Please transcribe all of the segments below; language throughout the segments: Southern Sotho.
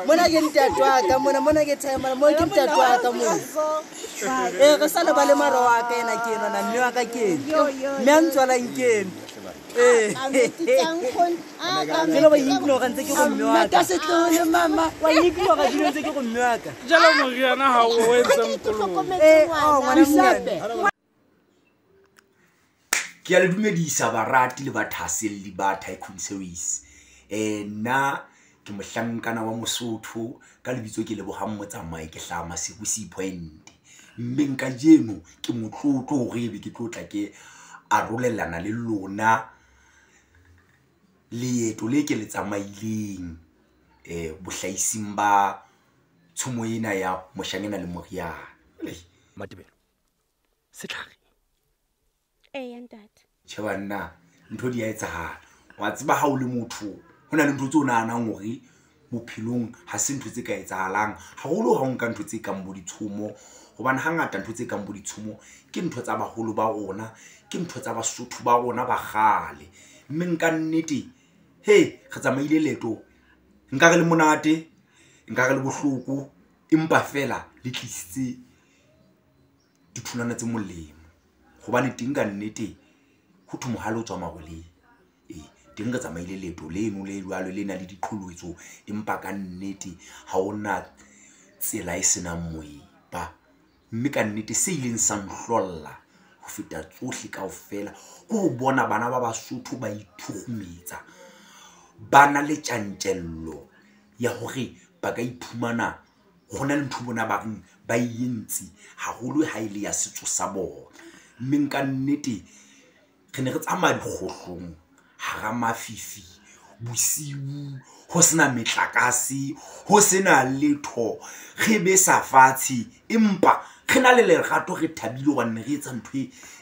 Mona ke ntatwa mona ke tsaya mo ke ntatwa ka mo. Re sala ba le maro wa ka ena ke ena na mme wa ka ke mme a ntswala nkene ke lo ba ignore ntse ke go mme wa ka se tlole mama wa ignore dilo ntse ke go mme wa ka jalo moriana ha o wetseng kolong ngwana msape ke a le dumedisa barati le bathaselli ba Tycoon Series na ke mohlankana wa Mosotho ka lebitso ke leboga motsamai ke hlama Sekusi Point mme nka jeno ke motlotlo gore be ke tlotla ke arolelana le lona leeto le ke le tsamaileng bohlaising ba tshomo ena ya moshangena le moriana Matebelo setlhare ntate Chebanna ntho di a etsahala wa tseba ha o le motho hona le ntho tse o naanang hore bophelong ha se ntho tse ka etsahalang haholo ha o nka ntho tse kang bo ditshomo hobane hangata ntho tse kang bo ditshomo ke ntho tsa baholo ba rona ke ntho tsa Basotho ba rona ba gale mme nka nnete re tsamaile leto nka re le monate nka re le bohloko empa fela le tlisitse dithulana tse molemo hobane teng ka nnete ho thwe mohalo o tswa magoleng teng ka tsamaile leto leno le jwalo le na le diqholotso empa ka nnete ha ona tsela e sena moipa mme ka nnete se ileng sa nhlolla ho feta tsohle kaofela go bona bana ba Basotho ba ithugumetsa bana le tjantjello ya hore ba ka iphumana gona le ntho bona ba yentsi haholo ha ile ya setso sa bona mme nka nnete re ne re tsamaya dikgohlong hara mafifi bosiu ho sena metlakase ho sena letho re be sa fatshe empa re na le lerato re thabile hobane re etsa ntho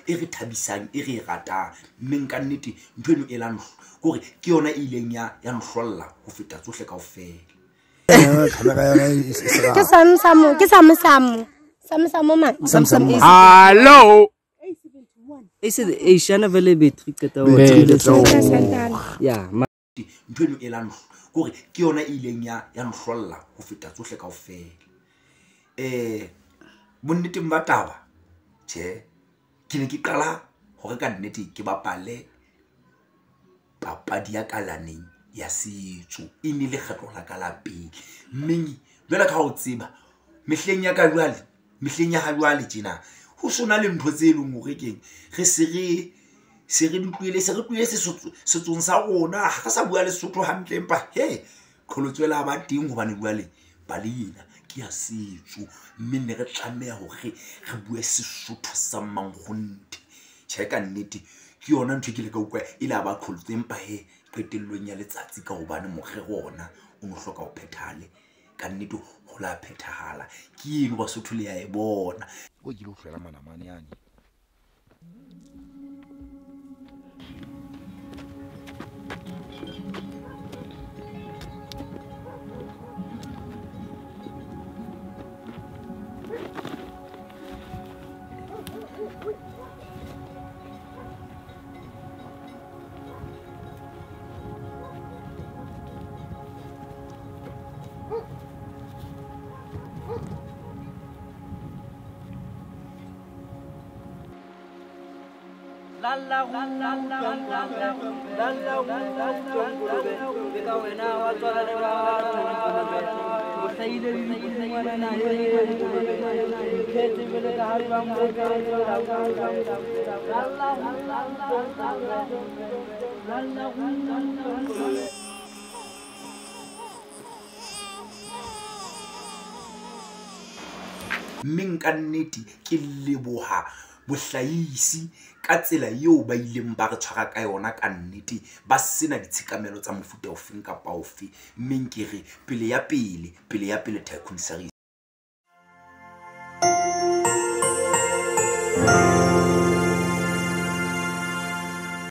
e re thabisang e re ratang mme nka nnete ntho eno e la hore ke yona e ileng ya nhlolla ho feta tsohle kaofela ke Samsamo man hello Is it Asian availability keta yeah ntho eno e la hore ke yona e ileng ya nhlolla ho feta tsohle kaofela bonneteng ba taba ke ne ke qala hore ka nnete ke bapale papadi ya kalaneng ya setso e ne le kgetlo la ka la pele mme jwale ka ho tseba mehleng ya ka jwale mehleng ya ha jwale tjena ho sona le ntho tse leng hore keng re se re dutlwele setsong sa rona ha ka sa bua le Sotho hantle empa qholotswela ba teng hobane jwale ba le yena ke ya setso mme ne re tlameha hore re bue Sesotho sa Mangundi ka nnete ke yona ntho ke le ka ukwa ile ba qholotse empa qetellong ya letsatsi ka hobane morero ona o no hloka ho phethale ka nnete ho la phethahala ke eno Basotho le ya e bona o ke lo hloela manamane yani Minka nnete ke leboha bohlahisi ka tsela eo ba ileng ba re tshwara ka yona ka nnete ba sena ditshikamelo tsa mofuta ofeng kapa ofe mme ke re pele ya pele Tycoon Series